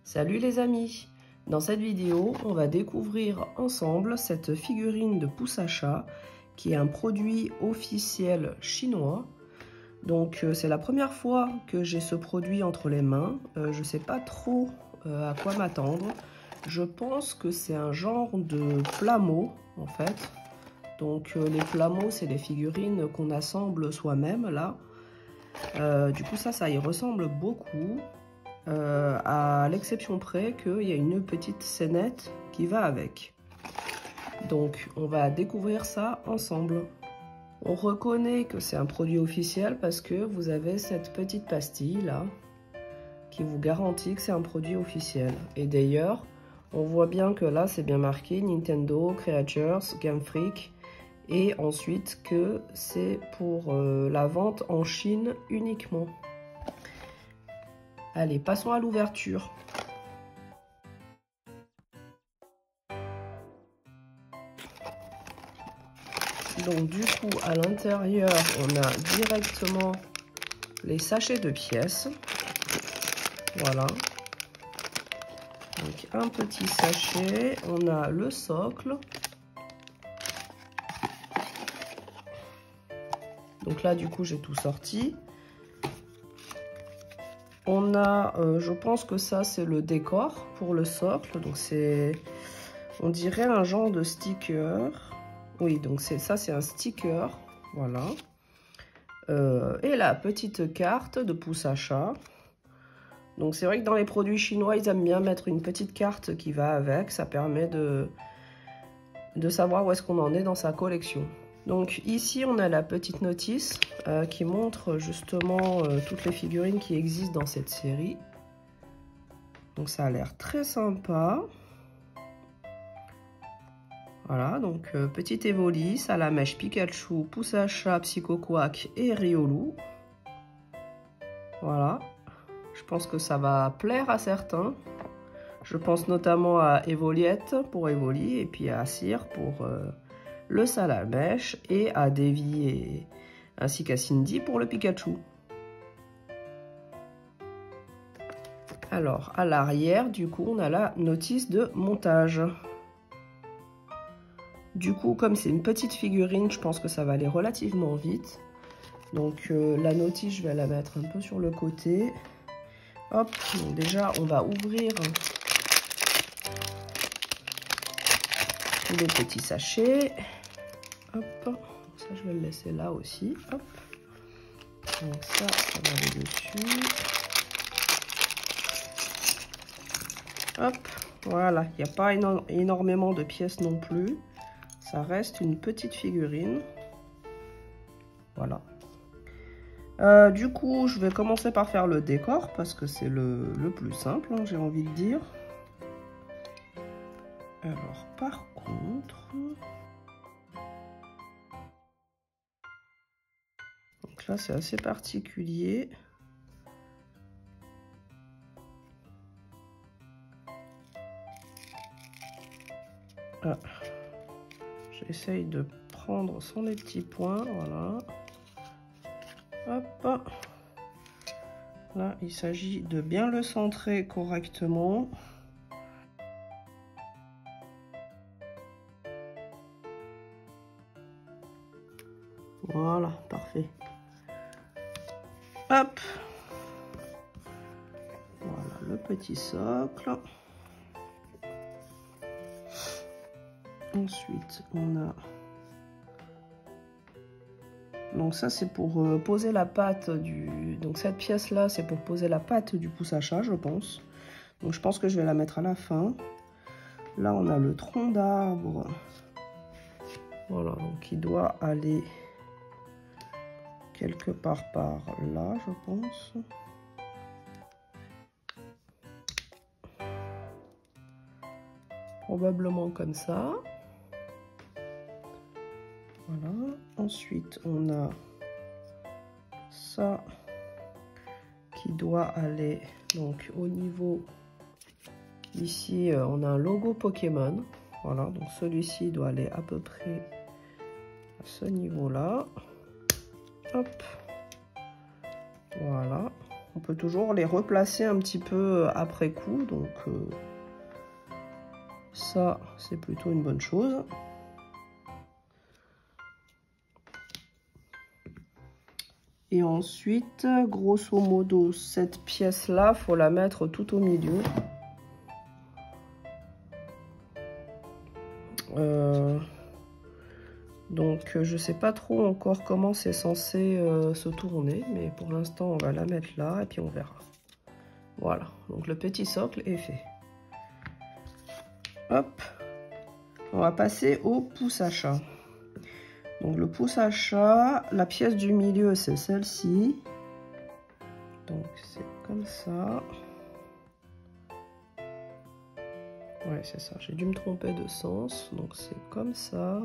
Salut les amis! Dans cette vidéo, on va découvrir ensemble cette figurine de pouce à chat qui est un produit officiel chinois. Donc c'est la première fois que j'ai ce produit entre les mains. Je ne sais pas trop à quoi m'attendre. Je pense que c'est un genre de plamo en fait. Donc les plamos, c'est les figurines qu'on assemble soi-même là. Du coup ça y ressemble beaucoup. À l'exception près qu'il y a une petite scénette qui va avec. Donc on va découvrir ça ensemble. On reconnaît que c'est un produit officiel parce que vous avez cette petite pastille là qui vous garantit que c'est un produit officiel. Et d'ailleurs, on voit bien que là c'est bien marqué Nintendo Creatures Game Freak et ensuite que c'est pour la vente en Chine uniquement. Allez, passons à l'ouverture. Donc du coup, à l'intérieur, on a directement les sachets de pièces. Voilà. Donc un petit sachet, on a le socle. Donc là, du coup, j'ai tout sorti. On a, je pense que ça c'est le décor pour le socle, donc c'est, on dirait un genre de sticker. Oui, donc ça c'est un sticker, voilà. Et la petite carte de pouce à chat. Donc c'est vrai que dans les produits chinois, ils aiment bien mettre une petite carte qui va avec, ça permet de savoir où est-ce qu'on en est dans sa collection. Donc ici on a la petite notice qui montre justement toutes les figurines qui existent dans cette série. Donc ça a l'air très sympa. Voilà, donc petit Evoli, Salamèche, Pikachu, pouce à chat, Psycho Quack et Riolu. Voilà, je pense que ça va plaire à certains. Je pense notamment à Evoliette pour Evoli et puis à Cyr pour le Salamèche et à Davy ainsi qu'à Cindy pour le Pikachu. Alors à l'arrière, du coup, on a la notice de montage. Du coup, comme c'est une petite figurine, je pense que ça va aller relativement vite. Donc la notice, je vais la mettre un peu sur le côté. Hop, donc déjà on va ouvrir les petits sachets. Hop, ça je vais le laisser là aussi. Hop, donc ça va aller dessus. Hop, voilà, il n'y a pas énormément de pièces non plus. Ça reste une petite figurine. Voilà. Du coup, je vais commencer par faire le décor parce que c'est le plus simple, hein, j'ai envie de dire. Alors, par contre... Donc là, c'est assez particulier. Ah. J'essaye de prendre sans les petits points, voilà. Hop. Là, il s'agit de bien le centrer correctement. Voilà, parfait. Hop. Voilà, le petit socle. Ensuite, on a... Donc ça, c'est pour poser la patte du... Donc cette pièce-là, c'est pour poser la patte du pouce à chat, je pense. Donc je pense que je vais la mettre à la fin. Là, on a le tronc d'arbre. Voilà, donc il doit aller quelque part par là, je pense. Probablement comme ça. Voilà. Ensuite, on a ça qui doit aller donc au niveau ici. On a un logo Pokémon. Voilà, donc celui-ci doit aller à peu près à ce niveau-là. Hop. Voilà. On peut toujours les replacer un petit peu après coup, donc ça c'est plutôt une bonne chose. Et ensuite, grosso modo, cette pièce-là, faut la mettre tout au milieu. Donc, je sais pas trop encore comment c'est censé se tourner, mais pour l'instant, on va la mettre là et puis on verra. Voilà, donc le petit socle est fait. Hop, on va passer au pouce à chat. Donc le pouce à chat, la pièce du milieu c'est celle-ci. Donc c'est comme ça. Ouais, c'est ça, j'ai dû me tromper de sens. Donc c'est comme ça.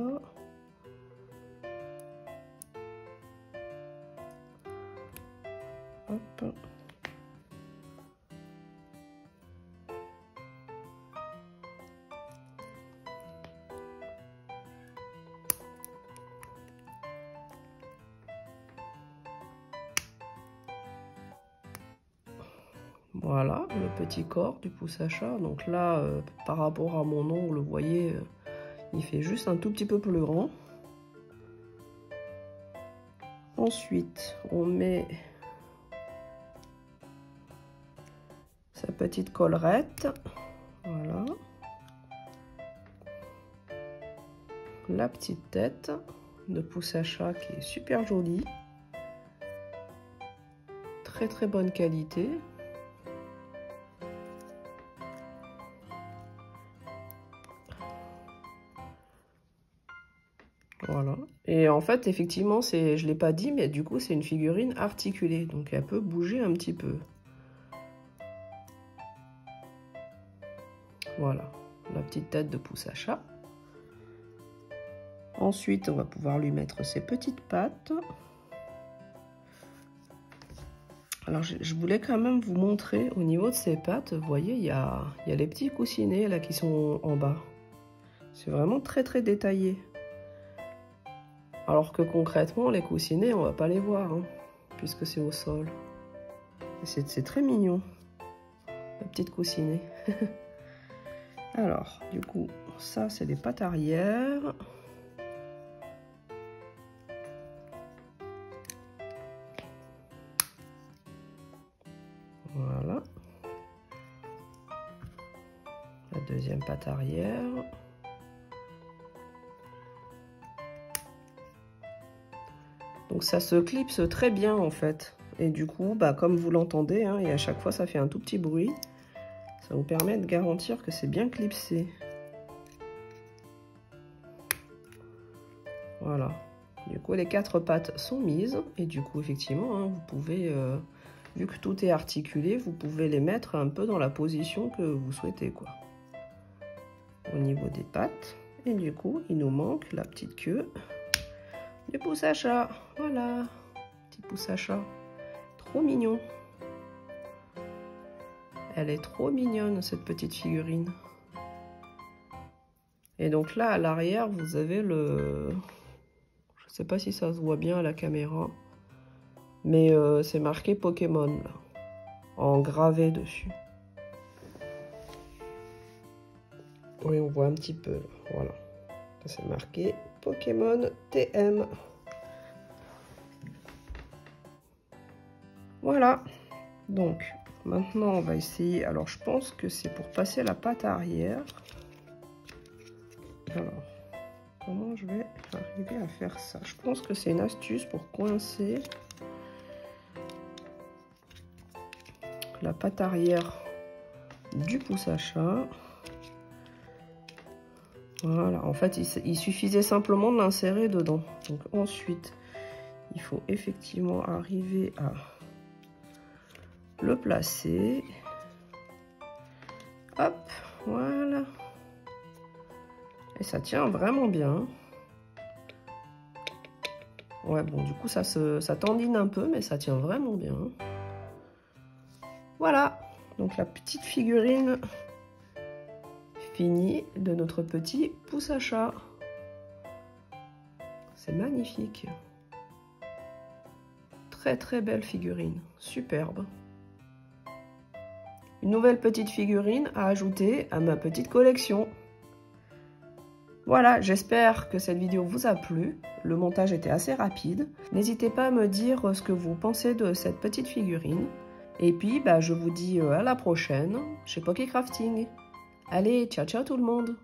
Hop. Voilà, le petit corps du pouce à chat. Donc là, par rapport à mon nom, vous le voyez, il fait juste un tout petit peu plus grand. Ensuite, on met sa petite collerette. Voilà. La petite tête de pouce à chat qui est super jolie. Très très bonne qualité. Voilà. Et en fait, effectivement, je ne l'ai pas dit, mais du coup, c'est une figurine articulée. Donc, elle peut bouger un petit peu. Voilà, la petite tête de pouce à chat. Ensuite, on va pouvoir lui mettre ses petites pattes. Alors, je voulais quand même vous montrer au niveau de ses pattes. Vous voyez, il y a les petits coussinets là qui sont en bas. C'est vraiment très très détaillé. Alors que concrètement, les coussinets, on va pas les voir, hein, puisque c'est au sol. C'est très mignon, la petite coussinets. Alors, du coup, ça, c'est les pattes arrière. Voilà. La deuxième patte arrière. Donc ça se clipse très bien en fait. Et du coup, bah, comme vous l'entendez, hein, et à chaque fois ça fait un tout petit bruit, ça vous permet de garantir que c'est bien clipsé. Voilà. Du coup, les 4 pattes sont mises. Et du coup, effectivement, hein, vous pouvez, vu que tout est articulé, vous pouvez les mettre un peu dans la position que vous souhaitez, quoi. Au niveau des pattes. Et du coup, il nous manque la petite queue du pouce à chat. Voilà, petit pouce à chat. Trop mignon. Elle est trop mignonne, cette petite figurine. Et donc là, à l'arrière, vous avez le... Je sais pas si ça se voit bien à la caméra. Mais c'est marqué Pokémon, là. En gravé dessus. Oui, on voit un petit peu. Voilà. C'est marqué Pokémon TM. Voilà. Donc, maintenant, on va essayer. Alors, je pense que c'est pour passer la patte arrière. Alors, comment je vais arriver à faire ça? Je pense que c'est une astuce pour coincer la patte arrière du pouce à chat. Voilà, en fait, il suffisait simplement de l'insérer dedans. Donc ensuite, il faut effectivement arriver à le placer. Hop, voilà. Et ça tient vraiment bien. Ouais, bon, du coup, ça tendine un peu, mais ça tient vraiment bien. Voilà, donc la petite figurine finie de notre petit pouce à chat. C'est magnifique. Très très belle figurine, superbe. Une nouvelle petite figurine à ajouter à ma petite collection. Voilà, j'espère que cette vidéo vous a plu. Le montage était assez rapide. N'hésitez pas à me dire ce que vous pensez de cette petite figurine. Et puis, je vous dis à la prochaine chez Poké Crafting. Allez, ciao ciao tout le monde!